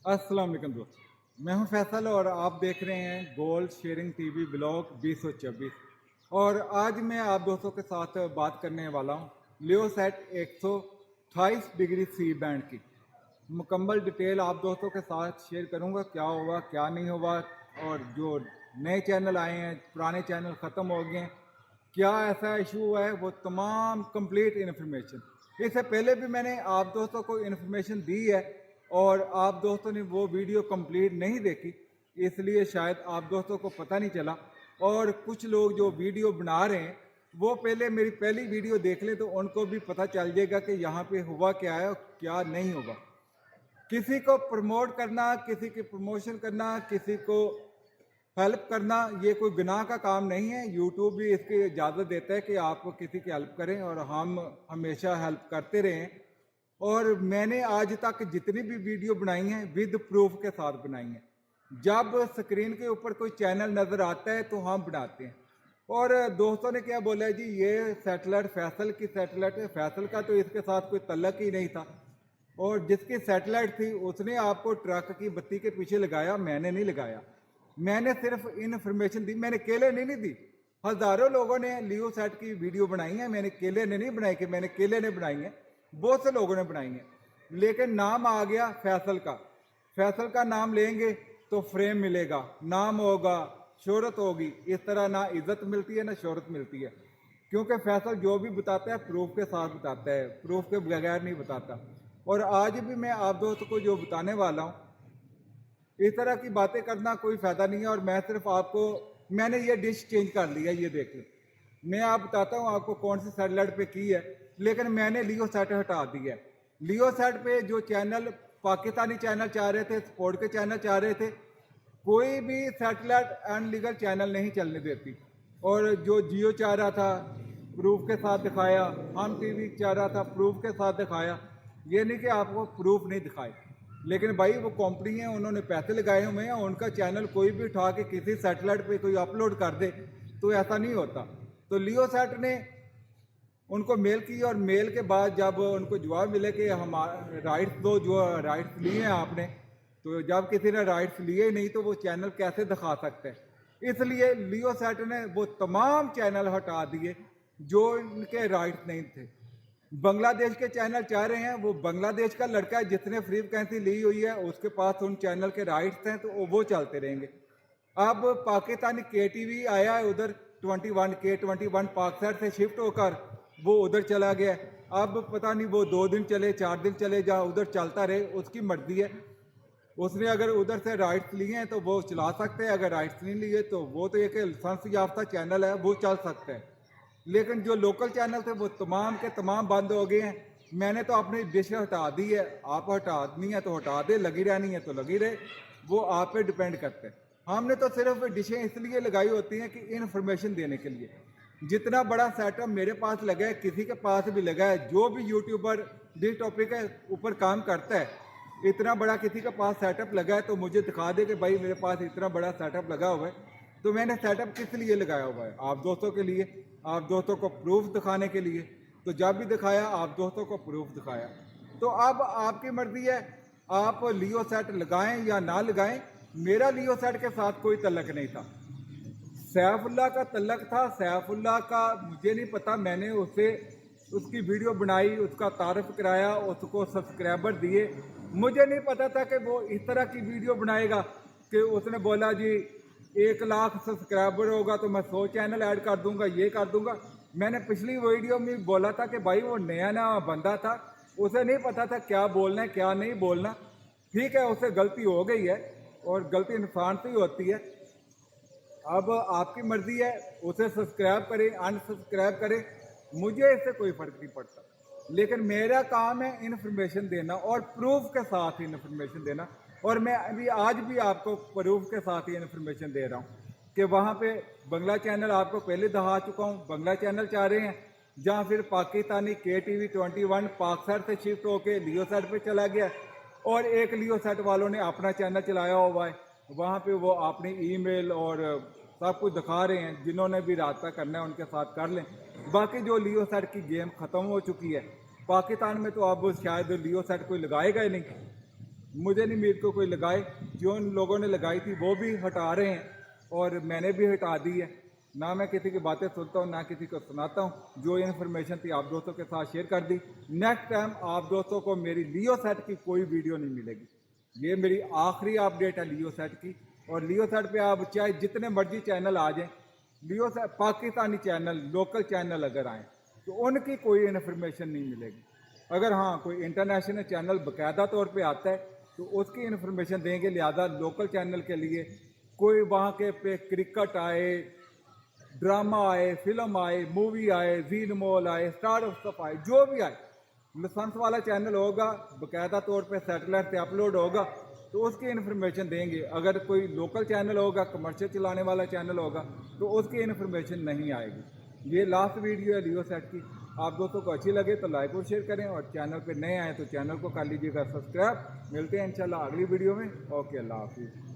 अस्सलाम वालेकुम दोस्तों, मैं हूं फैसल और आप देख रहे हैं गोल्ड शेयरिंग टीवी ब्लॉग 2024। और आज मैं आप दोस्तों के साथ बात करने वाला हूं लियोसेट 128 डिग्री सी बैंड की मुकम्मल डिटेल आप दोस्तों के साथ शेयर करूंगा। क्या होगा क्या नहीं होगा, और जो नए चैनल आए हैं, पुराने चैनल ख़त्म हो गए हैं, क्या ऐसा इशू हुआ है, वो तमाम कंप्लीट इन्फॉर्मेशन। इससे पहले भी मैंने आप दोस्तों को इन्फॉर्मेशन दी है और आप दोस्तों ने वो वीडियो कंप्लीट नहीं देखी, इसलिए शायद आप दोस्तों को पता नहीं चला। और कुछ लोग जो वीडियो बना रहे हैं वो पहले मेरी पहली वीडियो देख लें तो उनको भी पता चल जाएगा कि यहाँ पे हुआ क्या है और क्या नहीं होगा। किसी को प्रमोट करना, किसी की प्रमोशन करना, किसी को हेल्प करना, ये कोई गुनाह का काम नहीं है। यूट्यूब भी इसकी इजाज़त देता है कि आप किसी की हेल्प करें और हम हमेशा हेल्प करते रहें। और मैंने आज तक जितनी भी वीडियो बनाई हैं विद प्रूफ के साथ बनाई हैं। जब स्क्रीन के ऊपर कोई चैनल नज़र आता है तो हम बनाते हैं। और दोस्तों ने क्या बोला जी, ये सैटेलाइट फैसल की सैटेलाइट है। फैसल का तो इसके साथ कोई तल्लक ही नहीं था, और जिसकी सैटेलाइट थी उसने आपको ट्रक की बत्ती के पीछे लगाया, मैंने नहीं लगाया। मैंने सिर्फ इन्फॉर्मेशन दी, मैंने केले नहीं दी। हज़ारों लोगों ने लियो सेट की वीडियो बनाई है, मैंने केले ने नहीं बनाई कि मैंने केले ने बनाई है, बहुत से लोगों ने बनाई है। लेकिन नाम आ गया फैसल का। फैसल का नाम लेंगे तो फ्रेम मिलेगा, नाम होगा, शोहरत होगी। इस तरह ना इज्जत मिलती है ना शोहरत मिलती है, क्योंकि फैसल जो भी बताता है प्रूफ के साथ बताता है, प्रूफ के बगैर नहीं बताता। और आज भी मैं आप दोस्तों को जो बताने वाला हूँ, इस तरह की बातें करना कोई फ़ायदा नहीं है। और मैं सिर्फ आपको, मैंने ये डिश चेंज कर लिया, ये देख लें। मैं आप बताता हूँ आपको कौन सी सैटेलाइट पे की है, लेकिन मैंने लियो सेट हटा दी है। लियो सेट पे जो चैनल पाकिस्तानी चैनल चाह रहे थे, स्पोर्ट के चैनल चाह रहे थे, कोई भी सैटेलाइट अनलीगल चैनल नहीं चलने देती। और जो जियो चाह रहा था प्रूफ के साथ दिखाया, हम टीवी चाह रहा था प्रूफ के साथ दिखाया। ये नहीं कि आपको प्रूफ नहीं दिखाए, लेकिन भाई वो कंपनी है, उन्होंने पैसे लगाए हुए हैं, उनका चैनल कोई भी उठा के किसी सैटेलाइट पे कोई अपलोड कर दे तो ऐसा नहीं होता। तो लियो सेट ने उनको मेल की, और मेल के बाद जब उनको जवाब मिले कि हमारे राइट्स दो, जो राइट्स लिए हैं आपने, तो जब किसी ने राइट्स लिए नहीं तो वो चैनल कैसे दिखा सकते हैं। इसलिए लियो सेट ने वो तमाम चैनल हटा दिए जो इनके राइट्स नहीं थे। बांग्लादेश के चैनल चाह रहे हैं, वो बांग्लादेश का लड़का है जिसने फ्री वैकेंसी ली हुई है, उसके पास उन चैनल के राइट्स हैं तो वो चलते रहेंगे। अब पाकिस्तानी के टीवी आया है उधर, 21 पाकसेट से शिफ्ट होकर वो उधर चला गया। अब पता नहीं वो 2 दिन चले 4 दिन चले, जा उधर चलता रहे, उसकी मर्जी है। उसने अगर उधर से राइट्स लिए हैं तो वो चला सकते हैं, अगर राइट्स नहीं लिए तो वो तो एक लाइसेंस याफ्ता चैनल है, वो चल सकते हैं। लेकिन जो लोकल चैनल थे वो तमाम के तमाम बंद हो गए हैं। मैंने तो अपनी डिश हटा दी है, आप हटानी है तो हटा दे, लगी रहनी है तो लगी रहे, वो आप पे डिपेंड करते हैं। हमने तो सिर्फ डिशें इसलिए लगाई होती हैं कि इन्फॉर्मेशन देने के लिए। जितना बड़ा सेटअप मेरे पास लगा है, किसी के पास भी लगा है, जो भी यूट्यूबर जिस टॉपिक के ऊपर काम करता है, इतना बड़ा किसी के पास सेटअप लगा है तो मुझे दिखा दे कि भाई मेरे पास इतना बड़ा सेटअप लगा हुआ है। तो मैंने सेटअप किस लिए लगाया हुआ है? आप दोस्तों के लिए, आप दोस्तों को प्रूफ दिखाने के लिए। तो जब भी दिखाया आप दोस्तों को प्रूफ दिखाया। तो अब आपकी मर्जी है, आप लियो सेट लगाएं या ना लगाएं। मेरा लियो सेट के साथ कोई तल्लक नहीं था, सैफुल्लाह का तल्लक था। सैफुल्लाह का मुझे नहीं पता, मैंने उसे उसकी वीडियो बनाई, उसका तारफ़ कराया, उसको सब्सक्राइबर दिए। मुझे नहीं पता था कि वो इस तरह की वीडियो बनाएगा कि उसने बोला जी 1 लाख सब्सक्राइबर होगा तो मैं 100 चैनल ऐड कर दूंगा, ये कर दूंगा। मैंने पिछली वीडियो में बोला था कि भाई वो नया नया बंदा था, उसे नहीं पता था क्या बोलना है क्या नहीं बोलना। ठीक है, उससे गलती हो गई है और गलती इंसान से ही होती है। अब आपकी मर्जी है, उसे सब्सक्राइब करें अनसब्सक्राइब करें, मुझे इससे कोई फ़र्क नहीं पड़ता। लेकिन मेरा काम है इन्फॉर्मेशन देना और प्रूफ के साथ इन्फॉर्मेशन देना। और मैं अभी आज भी आपको प्रूफ के साथ ही इन्फॉर्मेशन दे रहा हूँ कि वहाँ पे बंगला चैनल आपको पहले दिखा चुका हूँ, बंगला चैनल चाह रहे हैं, जहाँ फिर पाकिस्तानी के टीवी 21 पाकसेट से शिफ्ट होकर लियो सेट पर चला गया। और एक लियो सेट वालों ने अपना चैनल चलाया हुआ है, वहाँ पे वो अपनी ईमेल और सब कुछ दिखा रहे हैं। जिन्होंने भी रब्ता करना है उनके साथ कर लें। बाकी जो लियो सेट की गेम ख़त्म हो चुकी है पाकिस्तान में, तो अब शायद लियो सेट कोई लगाएगा ही नहीं। मुझे नहीं मीर को कोई लगाए, जो उन लोगों ने लगाई थी वो भी हटा रहे हैं और मैंने भी हटा दी है। ना मैं किसी की बातें सुनता हूँ, ना किसी को सुनाता हूँ। जो इन्फॉर्मेशन थी आप दोस्तों के साथ शेयर कर दी। नेक्स्ट टाइम आप दोस्तों को मेरी लियो सेट की कोई वीडियो नहीं मिलेगी। ये मेरी आखिरी अपडेट है लियो सेट की। और लियो सेट पे आप चाहे जितने मर्जी चैनल आ जाएं, लियो set Pakistani channel, local channel अगर आएँ तो उनकी कोई इन्फॉर्मेशन नहीं मिलेगी। अगर हाँ कोई इंटरनेशनल चैनल बाकायदा तौर पे आता है तो उसकी इन्फॉर्मेशन देंगे। लिहाजा लोकल चैनल के लिए कोई वहाँ के पे क्रिकेट आए, ड्रामा आए, फिल्म आए, मूवी आए, जीन मॉल आए, स्टार ऑफ स्टफ आए, जो भी आए, लाइसेंस वाला चैनल होगा, बाकायदा तौर पे सैटेलाइट पे अपलोड होगा तो उसकी इन्फॉर्मेशन देंगे। अगर कोई लोकल चैनल होगा, कमर्शियल चलाने वाला चैनल होगा तो उसकी इन्फॉर्मेशन नहीं आएगी। ये लास्ट वीडियो है लियो सेट की। आप दोस्तों को अच्छी लगे तो लाइक और शेयर करें, और चैनल पे नए आए तो चैनल को कर लीजिएगा सब्सक्राइब। मिलते हैं इंशाल्लाह अगली वीडियो में। ओके, अल्लाह हाफिज़।